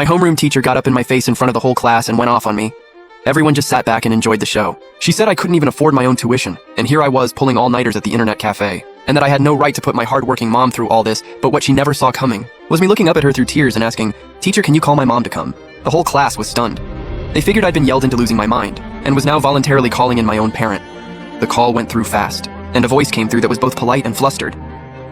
My homeroom teacher got up in my face in front of the whole class and went off on me. Everyone just sat back and enjoyed the show. She said I couldn't even afford my own tuition, and here I was pulling all-nighters at the internet cafe, and that I had no right to put my hard-working mom through all this, but what she never saw coming was me looking up at her through tears and asking, "Teacher, can you call my mom to come?" The whole class was stunned. They figured I'd been yelled into losing my mind, and was now voluntarily calling in my own parent. The call went through fast, and a voice came through that was both polite and flustered.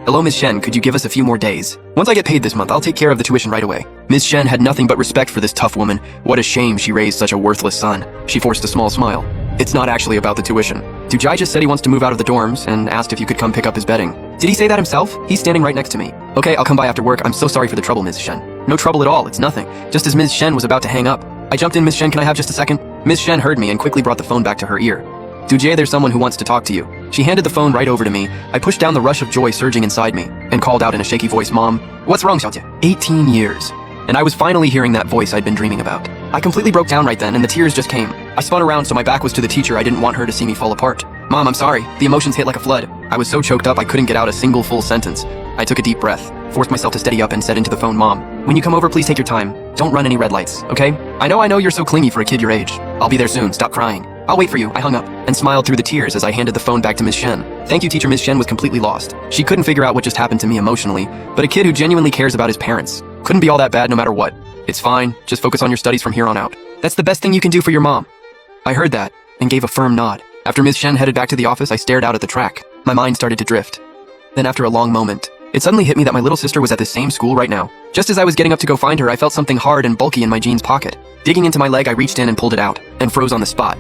"Hello, Ms. Shen, could you give us a few more days? Once I get paid this month, I'll take care of the tuition right away." Ms. Shen had nothing but respect for this tough woman. What a shame she raised such a worthless son. She forced a small smile. "It's not actually about the tuition. Dujai just said he wants to move out of the dorms and asked if you could come pick up his bedding." "Did he say that himself? He's standing right next to me." "Okay, I'll come by after work. I'm so sorry for the trouble, Ms. Shen." "No trouble at all, it's nothing." Just as Ms. Shen was about to hang up, I jumped in. "Ms. Shen, can I have just a second?" Ms. Shen heard me and quickly brought the phone back to her ear. "Dujai, there's someone who wants to talk to you." She handed the phone right over to me. I pushed down the rush of joy surging inside me and called out in a shaky voice, "Mom." "What's wrong, Xiaojie?" 18 years. And I was finally hearing that voice I'd been dreaming about. I completely broke down right then, and the tears just came. I spun around so my back was to the teacher. I didn't want her to see me fall apart. "Mom, I'm sorry." The emotions hit like a flood. I was so choked up I couldn't get out a single full sentence. I took a deep breath, forced myself to steady up, and said into the phone, "Mom, when you come over, please take your time. Don't run any red lights, okay? I know you're so clingy for a kid your age. I'll be there soon. Stop crying. I'll wait for you." I hung up and smiled through the tears as I handed the phone back to Ms. Shen. Thank you, teacher. Ms. Shen was completely lost. She couldn't figure out what just happened to me emotionally, but a kid who genuinely cares about his parents couldn't be all that bad no matter what. "It's fine. Just focus on your studies from here on out. That's the best thing you can do for your mom." I heard that and gave a firm nod. After Ms. Shen headed back to the office, I stared out at the track. My mind started to drift. Then after a long moment, it suddenly hit me that my little sister was at the same school right now. Just as I was getting up to go find her, I felt something hard and bulky in my jeans pocket. Digging into my leg, I reached in and pulled it out, and froze on the spot.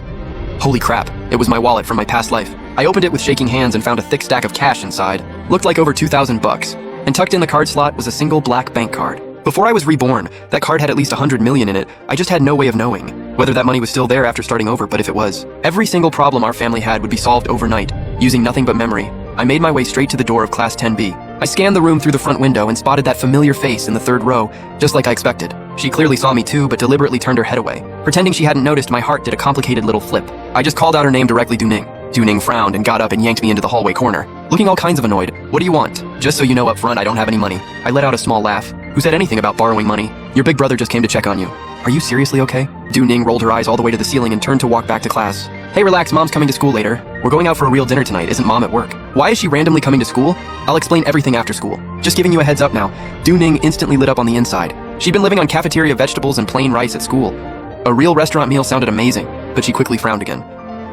Holy crap, it was my wallet from my past life. I opened it with shaking hands and found a thick stack of cash inside. Looked like over 2,000 bucks. And tucked in the card slot was a single black bank card. Before I was reborn, that card had at least 100 million in it. I just had no way of knowing whether that money was still there after starting over, but if it was, every single problem our family had would be solved overnight, using nothing but memory. I made my way straight to the door of Class 10B. I scanned the room through the front window and spotted that familiar face in the third row, just like I expected. She clearly saw me too, but deliberately turned her head away. Pretending she hadn't noticed, my heart did a complicated little flip. I just called out her name directly, Duning. Duning frowned and got up and yanked me into the hallway corner, looking all kinds of annoyed. "What do you want?" "Just so you know up front, I don't have any money." I let out a small laugh. "Who said anything about borrowing money? Your big brother just came to check on you." "Are you seriously okay?" Duning rolled her eyes all the way to the ceiling and turned to walk back to class. "Hey, relax, Mom's coming to school later. We're going out for a real dinner tonight. Isn't Mom at work?" "Why is she randomly coming to school?" "I'll explain everything after school. Just giving you a heads up now." Duning instantly lit up on the inside. She'd been living on cafeteria vegetables and plain rice at school. A real restaurant meal sounded amazing, but she quickly frowned again.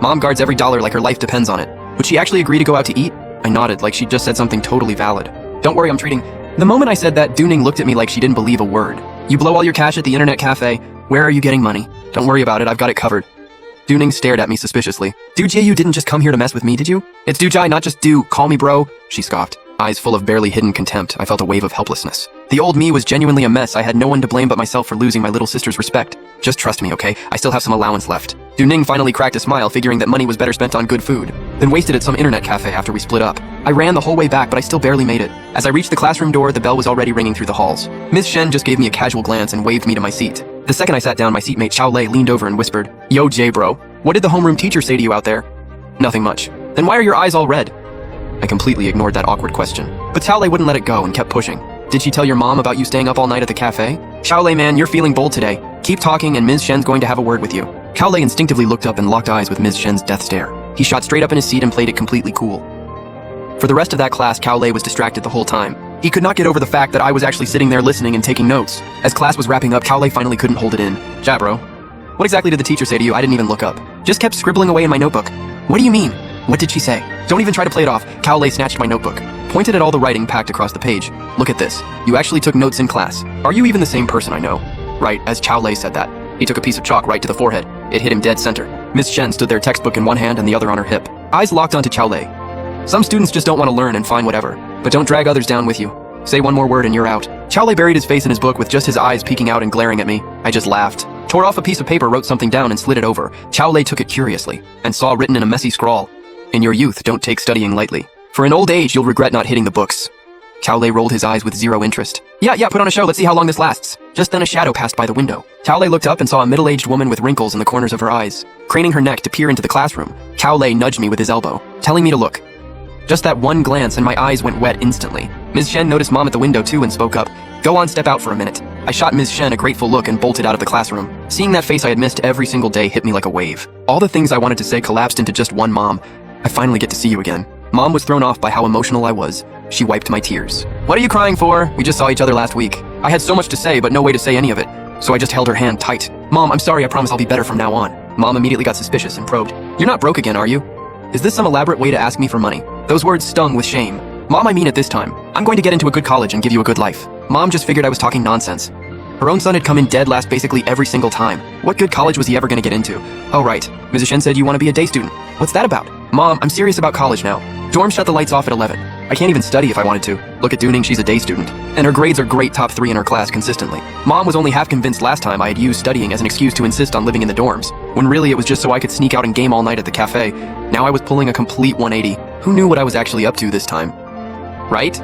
"Mom guards every dollar like her life depends on it. Would she actually agree to go out to eat?" I nodded like she'd just said something totally valid. "Don't worry, I'm treating..." The moment I said that, Duning looked at me like she didn't believe a word. "You blow all your cash at the internet cafe. Where are you getting money?" "Don't worry about it, I've got it covered." Duning stared at me suspiciously. "Dujai, you didn't just come here to mess with me, did you?" "It's Dujai, not just Du. Call me bro," she scoffed. Eyes full of barely hidden contempt, I felt a wave of helplessness. The old me was genuinely a mess. I had no one to blame but myself for losing my little sister's respect. "Just trust me, okay? I still have some allowance left." Duning finally cracked a smile, figuring that money was better spent on good food than wasted at some internet cafe after we split up. I ran the whole way back, but I still barely made it. As I reached the classroom door, the bell was already ringing through the halls. Ms. Shen just gave me a casual glance and waved me to my seat. The second I sat down, my seatmate Xiao Lei leaned over and whispered, "Yo, Jay bro, what did the homeroom teacher say to you out there?" "Nothing much." "Then why are your eyes all red?" I completely ignored that awkward question. But Xiao Lei wouldn't let it go and kept pushing. "Did she tell your mom about you staying up all night at the cafe?" "Xiao Lei, man, you're feeling bold today. Keep talking and Ms. Shen's going to have a word with you." Xiao Lei instinctively looked up and locked eyes with Ms. Shen's death stare. He shot straight up in his seat and played it completely cool. For the rest of that class, Xiao Lei was distracted the whole time. He could not get over the fact that I was actually sitting there listening and taking notes. As class was wrapping up, Xiao Lei finally couldn't hold it in. "Ja, bro. What exactly did the teacher say to you?" I didn't even look up. "Just kept scribbling away in my notebook." "What do you mean? What did she say?" "Don't even try to play it off." Xiao Lei snatched my notebook, pointed at all the writing packed across the page. "Look at this. You actually took notes in class. Are you even the same person I know?" Right, as Xiao Lei said that, he took a piece of chalk right to the forehead. It hit him dead center. Ms. Shen stood there, textbook in one hand and the other on her hip. Eyes locked onto Xiao Lei. "Some students just don't want to learn and fine whatever. But don't drag others down with you. Say one more word and you're out." Xiao Lei buried his face in his book with just his eyes peeking out and glaring at me. I just laughed. Tore off a piece of paper, wrote something down and slid it over. Xiao Lei took it curiously and saw written in a messy scrawl, "In your youth, don't take studying lightly. For in old age, you'll regret not hitting the books." Xiao Lei rolled his eyes with zero interest. Yeah, put on a show. Let's see how long this lasts." Just then a shadow passed by the window. Xiao Lei looked up and saw a middle-aged woman with wrinkles in the corners of her eyes. Craning her neck to peer into the classroom, Xiao Lei nudged me with his elbow, telling me to look. Just that one glance and my eyes went wet instantly. Ms. Shen noticed Mom at the window too and spoke up. "Go on, step out for a minute." I shot Ms. Shen a grateful look and bolted out of the classroom. Seeing that face I had missed every single day hit me like a wave. All the things I wanted to say collapsed into just one. Mom, I finally get to see you again. Mom was thrown off by how emotional I was. She wiped my tears. What are you crying for? We just saw each other last week. I had so much to say, but no way to say any of it. So I just held her hand tight. Mom, I'm sorry, I promise I'll be better from now on. Mom immediately got suspicious and probed. You're not broke again, are you? Is this some elaborate way to ask me for money? Those words stung with shame. Mom, I mean it this time. I'm going to get into a good college and give you a good life. Mom just figured I was talking nonsense. Her own son had come in dead last basically every single time. What good college was he ever going to get into? Oh right, Mrs. Shen said you want to be a day student. What's that about? Mom, I'm serious about college now. Dorm shut the lights off at 11. I can't even study if I wanted to. Look at Dooning, she's a day student. And her grades are great, top 3 in her class consistently. Mom was only half convinced last time I had used studying as an excuse to insist on living in the dorms, when really it was just so I could sneak out and game all night at the cafe. Now I was pulling a complete 180. Who knew what I was actually up to this time? Right?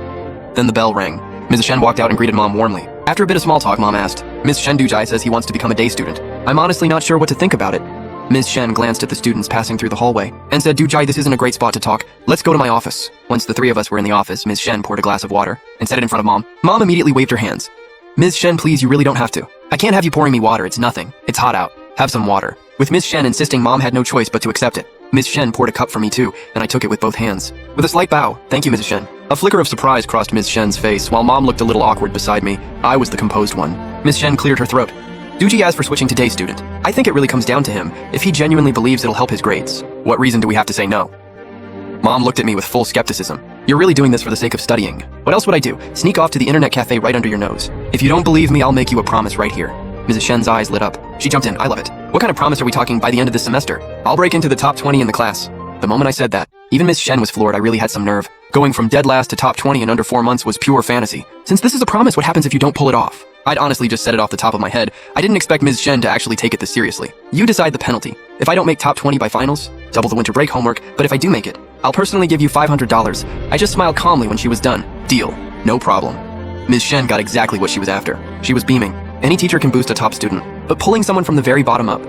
Then the bell rang. Mrs. Shen walked out and greeted Mom warmly. After a bit of small talk, Mom asked, Ms. Shen Dujai says he wants to become a day student. I'm honestly not sure what to think about it. Ms. Shen glanced at the students passing through the hallway and said, Dujai, this isn't a great spot to talk. Let's go to my office. Once the 3 of us were in the office, Ms. Shen poured a glass of water and set it in front of Mom. Mom immediately waved her hands. Ms. Shen, please, you really don't have to. I can't have you pouring me water, it's nothing. It's hot out. Have some water. With Ms. Shen insisting, Mom had no choice but to accept it. Ms. Shen poured a cup for me too, and I took it with both hands. With a slight bow, thank you, Mrs. Shen. A flicker of surprise crossed Ms. Shen's face, while Mom looked a little awkward beside me. I was the composed one. Ms. Shen cleared her throat. Duji as for switching to day student. I think it really comes down to him, if he genuinely believes it'll help his grades. What reason do we have to say no? Mom looked at me with full skepticism. You're really doing this for the sake of studying. What else would I do? Sneak off to the internet cafe right under your nose. If you don't believe me, I'll make you a promise right here. Mrs. Shen's eyes lit up. She jumped in. I love it. What kind of promise are we talking by the end of this semester? I'll break into the top 20 in the class. The moment I said that, even Miss Shen was floored. I really had some nerve. Going from dead last to top 20 in under 4 months was pure fantasy. Since this is a promise, what happens if you don't pull it off? I'd honestly just said it off the top of my head. I didn't expect Ms. Shen to actually take it this seriously. You decide the penalty. If I don't make top 20 by finals, double the winter break homework, but if I do make it, I'll personally give you $500. I just smiled calmly when she was done. Deal. No problem. Ms. Shen got exactly what she was after. She was beaming. Any teacher can boost a top student, but pulling someone from the very bottom up.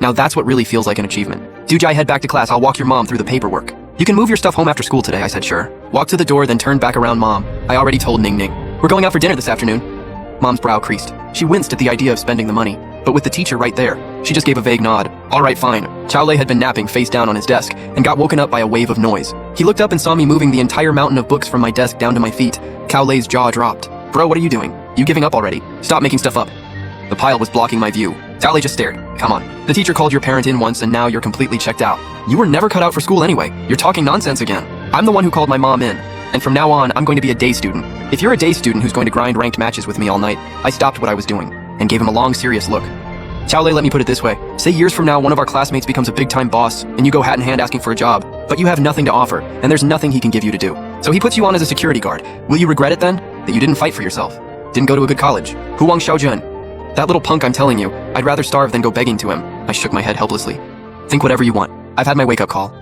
Now that's what really feels like an achievement. Dujai, head back to class. I'll walk your mom through the paperwork. You can move your stuff home after school today, I said sure. Walked to the door, then turned back around. Mom, I already told Ning Ning. We're going out for dinner this afternoon. Mom's brow creased. She winced at the idea of spending the money, but with the teacher right there, she just gave a vague nod. All right, fine. Chao Lei had been napping face down on his desk and got woken up by a wave of noise. He looked up and saw me moving the entire mountain of books from my desk down to my feet. Chao Lei's jaw dropped. Bro, what are you doing? You giving up already? Stop making stuff up. The pile was blocking my view. Chao Lei just stared. Come on. The teacher called your parent in once and now you're completely checked out. You were never cut out for school anyway. You're talking nonsense again. I'm the one who called my mom in. And from now on, I'm going to be a day student. If you're a day student who's going to grind ranked matches with me all night, I stopped what I was doing and gave him a long, serious look. Chao Lei, let me put it this way. Say years from now, one of our classmates becomes a big-time boss, and you go hat in hand asking for a job, but you have nothing to offer, and there's nothing he can give you to do. So he puts you on as a security guard. Will you regret it then? That you didn't fight for yourself? Didn't go to a good college? Huang Xiaojun. That little punk, I'm telling you, I'd rather starve than go begging to him. I shook my head helplessly. Think whatever you want. I've had my wake-up call.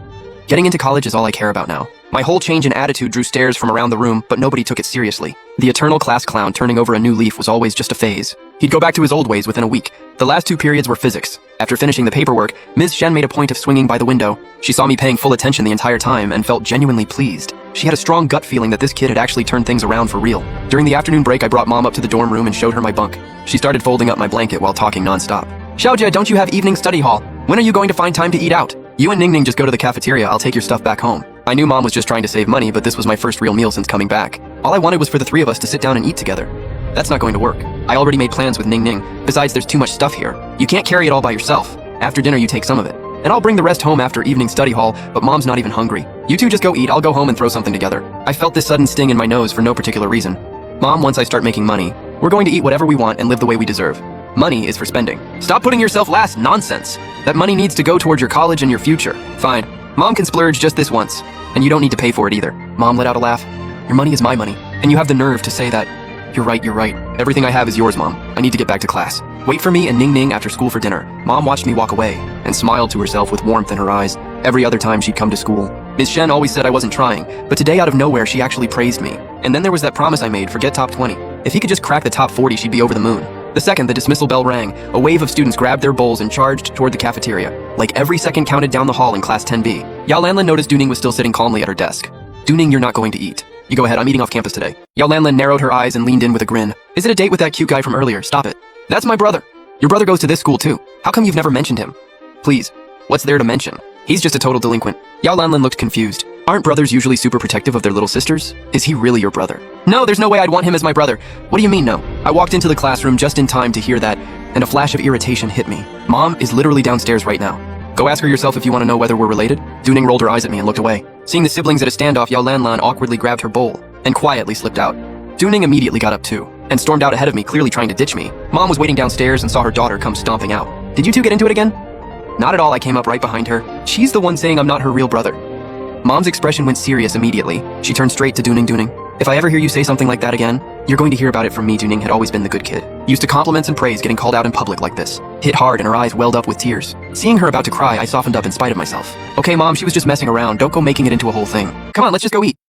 Getting into college is all I care about now. My whole change in attitude drew stares from around the room, but nobody took it seriously. The eternal class clown turning over a new leaf was always just a phase. He'd go back to his old ways within a week. The last 2 periods were physics. After finishing the paperwork, Ms. Shen made a point of swinging by the window. She saw me paying full attention the entire time and felt genuinely pleased. She had a strong gut feeling that this kid had actually turned things around for real. During the afternoon break, I brought Mom up to the dorm room and showed her my bunk. She started folding up my blanket while talking nonstop. Xiaojia, don't you have evening study hall? When are you going to find time to eat out? You and Ning Ning just go to the cafeteria. I'll take your stuff back home. I knew Mom was just trying to save money, but this was my first real meal since coming back. All I wanted was for the 3 of us to sit down and eat together. That's not going to work. I already made plans with Ning Ning. Besides, there's too much stuff here. You can't carry it all by yourself. After dinner, you take some of it. And I'll bring the rest home after evening study hall, but Mom's not even hungry. You two just go eat. I'll go home and throw something together. I felt this sudden sting in my nose for no particular reason. Mom, once I start making money, we're going to eat whatever we want and live the way we deserve. Money is for spending. Stop putting yourself last. Nonsense. That money needs to go toward your college and your future. Fine. Mom can splurge just this once, and you don't need to pay for it either. Mom let out a laugh. Your money is my money, and you have the nerve to say that. You're right. Everything I have is yours, Mom. I need to get back to class. Wait for me and Ning Ning after school for dinner. Mom watched me walk away and smiled to herself with warmth in her eyes every other time she'd come to school. Ms. Shen always said I wasn't trying, but today out of nowhere she actually praised me. And then there was that promise I made, forget top 20. If he could just crack the top 40, she'd be over the moon. The second the dismissal bell rang, a wave of students grabbed their bowls and charged toward the cafeteria. Like every second counted down the hall in class 10B. Yao Lanlan noticed Duning was still sitting calmly at her desk. Duning, you're not going to eat. You go ahead, I'm eating off campus today. Yao Lanlin narrowed her eyes and leaned in with a grin. Is it a date with that cute guy from earlier? Stop it. That's my brother. Your brother goes to this school too. How come you've never mentioned him? Please, what's there to mention? He's just a total delinquent. Yao Lanlin looked confused. Aren't brothers usually super protective of their little sisters? Is he really your brother? No, there's no way I'd want him as my brother. What do you mean no? I walked into the classroom just in time to hear that, and a flash of irritation hit me. Mom is literally downstairs right now. Go ask her yourself if you want to know whether we're related. Duning rolled her eyes at me and looked away. Seeing the siblings at a standoff, Yao Lanlan awkwardly grabbed her bowl and quietly slipped out. Duning immediately got up too and stormed out ahead of me, clearly trying to ditch me. Mom was waiting downstairs and saw her daughter come stomping out. Did you two get into it again? Not at all, I came up right behind her. She's the one saying I'm not her real brother. Mom's expression went serious immediately. She turned straight to Duning. If I ever hear you say something like that again, you're going to hear about it from me. Duning had always been the good kid. Used to compliments and praise, getting called out in public like this. Hit hard and her eyes welled up with tears. Seeing her about to cry, I softened up in spite of myself. Okay, Mom, she was just messing around. Don't go making it into a whole thing. Come on, let's just go eat.